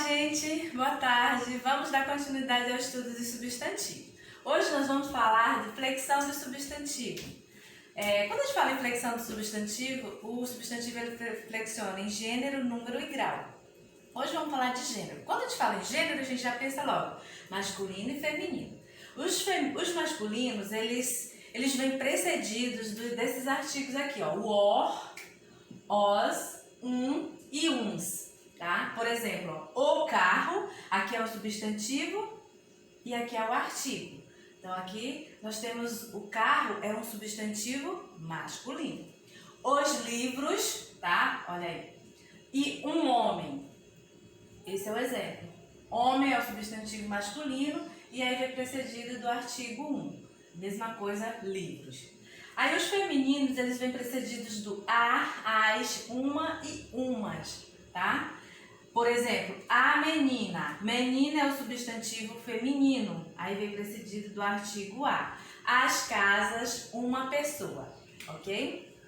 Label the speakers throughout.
Speaker 1: gente! Boa tarde! Vamos dar continuidade ao estudo de substantivo. Hoje nós vamos falar de flexão de substantivo. Quando a gente fala em flexão de substantivo, o substantivo ele flexiona em gênero, número e grau. Hoje vamos falar de gênero. Quando a gente fala em gênero, a gente já pensa logo masculino e feminino. Os masculinos, eles vêm precedidos desses artigos aqui, ó, o or, os, e uns. Tá? Por exemplo, ó, o carro, aqui é o substantivo e aqui é o artigo. Então aqui nós temos o carro é um substantivo masculino. Os livros, tá? Olha aí. E um homem. Esse é o exemplo. Homem é o substantivo masculino e aí vem precedido do artigo 1. Mesma coisa, livros. Aí os femininos, eles vêm precedidos do as, uma e umas, tá? Por exemplo, a menina. Menina é o substantivo feminino. Aí vem precedido do artigo a. As casas, uma pessoa. Ok?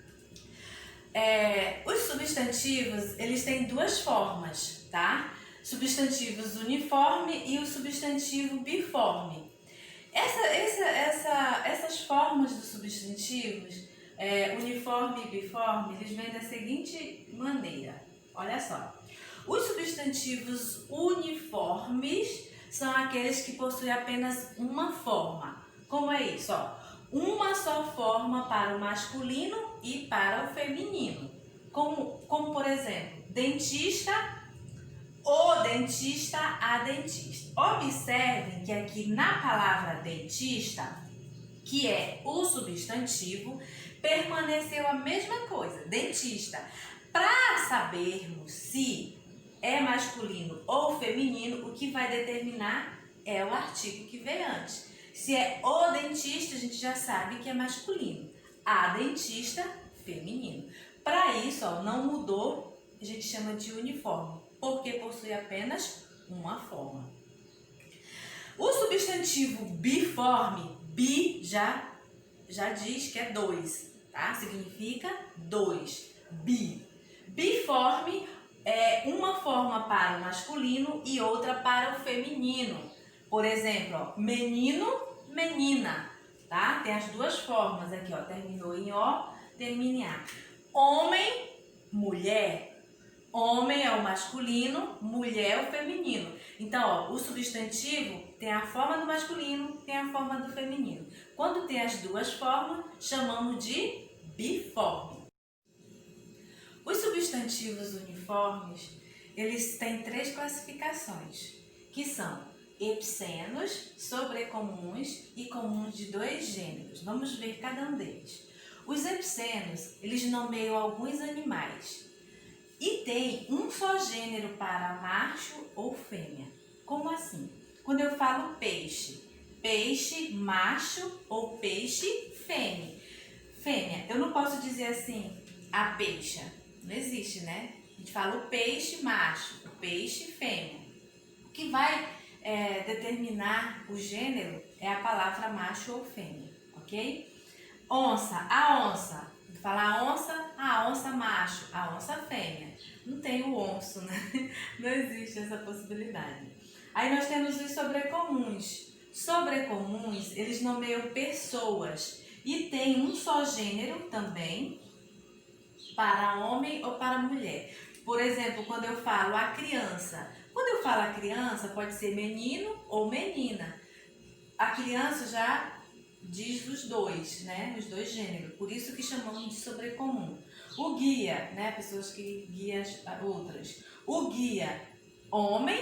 Speaker 1: Os substantivos, eles têm duas formas, tá? Substantivos uniforme e o substantivo biforme. Essas formas dos substantivos, uniforme e biforme, eles vêm da seguinte maneira. Olha só. Os substantivos uniformes são aqueles que possuem apenas uma forma. Como é isso? Ó, uma só forma para o masculino e para o feminino. Como por exemplo, dentista, o dentista, a dentista. Observem que aqui na palavra dentista, que é o substantivo, permaneceu a mesma coisa, dentista. Para sabermos se é masculino ou feminino, o que vai determinar é o artigo que vem antes. Se é o dentista, a gente já sabe que é masculino. A dentista, feminino. Para isso, ó, não mudou, a gente chama de uniforme, porque possui apenas uma forma. O substantivo biforme, bi já diz que é dois, tá? Significa dois, bi. Biforme é uma forma para o masculino e outra para o feminino. Por exemplo, ó, menino, menina, tá? Tem as duas formas aqui, ó, terminou em O, termina em A. Homem, mulher. Homem é o masculino, mulher é o feminino. Então, ó, o substantivo tem a forma do masculino, tem a forma do feminino. Quando tem as duas formas, chamamos de biforme. Os substantivos uniformes, eles têm três classificações, que são epicenos, sobrecomuns e comuns de dois gêneros. Vamos ver cada um deles. Os epicenos, eles nomeiam alguns animais e tem um só gênero para macho ou fêmea. Como assim? Quando eu falo peixe, peixe macho ou peixe fêmea. Fêmea, eu não posso dizer assim, a peixa. Não existe, né? A gente fala o peixe macho, o peixe fêmea. O que vai determinar o gênero é a palavra macho ou fêmea, ok? Onça, a onça. Falar a onça macho, a onça fêmea. Não tem o onço, né? Não existe essa possibilidade. Aí nós temos os sobrecomuns. Sobrecomuns, eles nomeiam pessoas e tem um só gênero também, para homem ou para mulher. Por exemplo, quando eu falo a criança. Quando eu falo a criança, pode ser menino ou menina. A criança já diz os dois, né? Os dois gêneros. Por isso que chamamos de sobrecomum. O guia, né? Pessoas que guiam outras. O guia homem,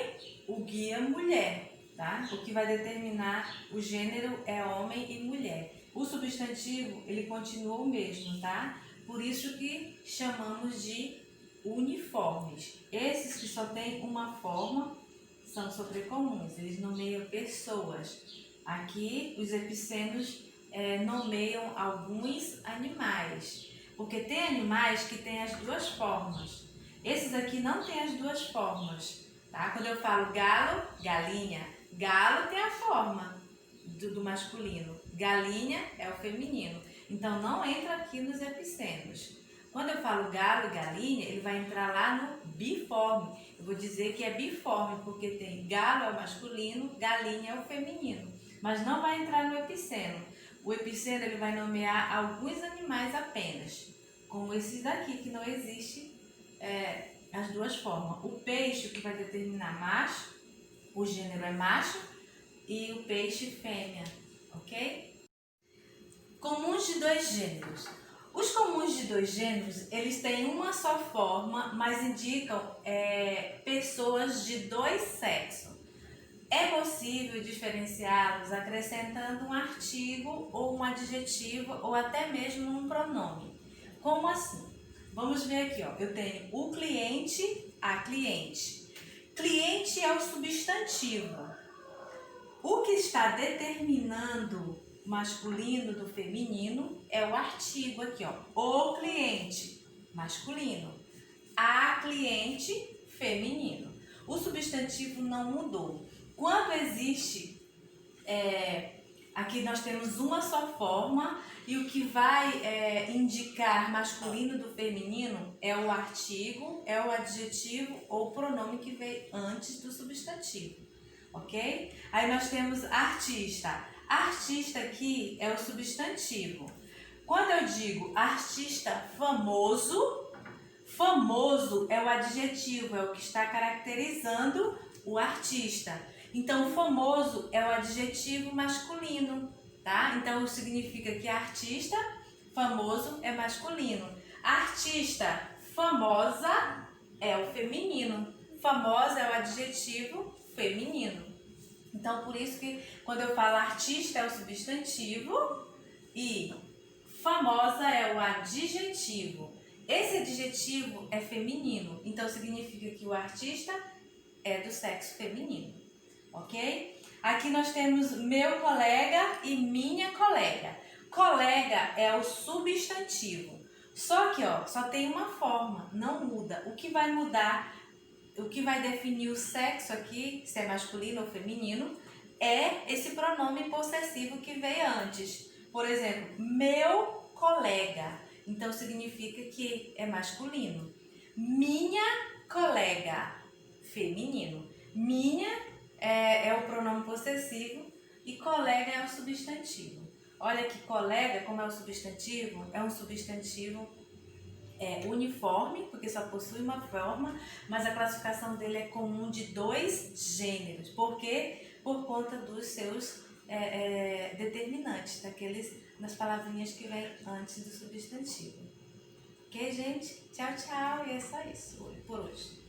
Speaker 1: o guia mulher, tá? O que vai determinar o gênero é homem e mulher. O substantivo, ele continua o mesmo, tá? Por isso que chamamos de uniformes. Esses que só têm uma forma são sobrecomuns, eles nomeiam pessoas. Aqui, os epicenos nomeiam alguns animais, porque tem animais que têm as duas formas. Esses aqui não têm as duas formas, tá? Quando eu falo galo, galinha, galo tem a forma do masculino, galinha é o feminino. Então, não entra aqui nos epicenos. Quando eu falo galo e galinha, ele vai entrar lá no biforme. Eu vou dizer que é biforme, porque tem galo é o masculino, galinha é o feminino. Mas não vai entrar no epiceno. O epiceno ele vai nomear alguns animais apenas, como esses daqui, que não existe as duas formas. O peixe, que vai determinar macho, o gênero é macho, e o peixe fêmea, ok? Comuns de dois gêneros. Os comuns de dois gêneros, eles têm uma só forma, mas indicam pessoas de dois sexos. É possível diferenciá-los acrescentando um artigo ou um adjetivo ou até mesmo um pronome. Como assim? Vamos ver aqui, ó. Eu tenho o cliente, a cliente. Cliente é o substantivo. O que está determinando o masculino do feminino é o artigo aqui, ó. O cliente, masculino. A cliente, feminino. O substantivo não mudou. Quando existe, aqui nós temos uma só forma e o que vai indicar masculino do feminino é o artigo, é o adjetivo ou o pronome que veio antes do substantivo, ok? Aí nós temos artista. Artista aqui é o substantivo. Quando eu digo artista famoso, famoso é o adjetivo, é o que está caracterizando o artista. Então, famoso é o adjetivo masculino, tá? Então, significa que artista famoso é masculino. Artista famosa é o feminino. Famosa é o adjetivo feminino. Então, por isso que quando eu falo artista é o substantivo e famosa é o adjetivo. Esse adjetivo é feminino, então significa que o artista é do sexo feminino, ok? Aqui nós temos meu colega e minha colega. Colega é o substantivo. Só que, ó, só tem uma forma, não muda. O que vai mudar, o que vai definir o sexo aqui, se é masculino ou feminino, é esse pronome possessivo que veio antes. Por exemplo, meu colega. Então, significa que é masculino. Minha colega, feminino. Minha é o pronome possessivo e colega é o substantivo. Olha que colega, como é o substantivo, é um substantivo uniforme, porque só possui uma forma, mas a classificação dele é comum de dois gêneros. Por quê? Por conta dos seus determinantes, das palavrinhas que vêm antes do substantivo. Ok, gente? Tchau, tchau. E é só isso por hoje.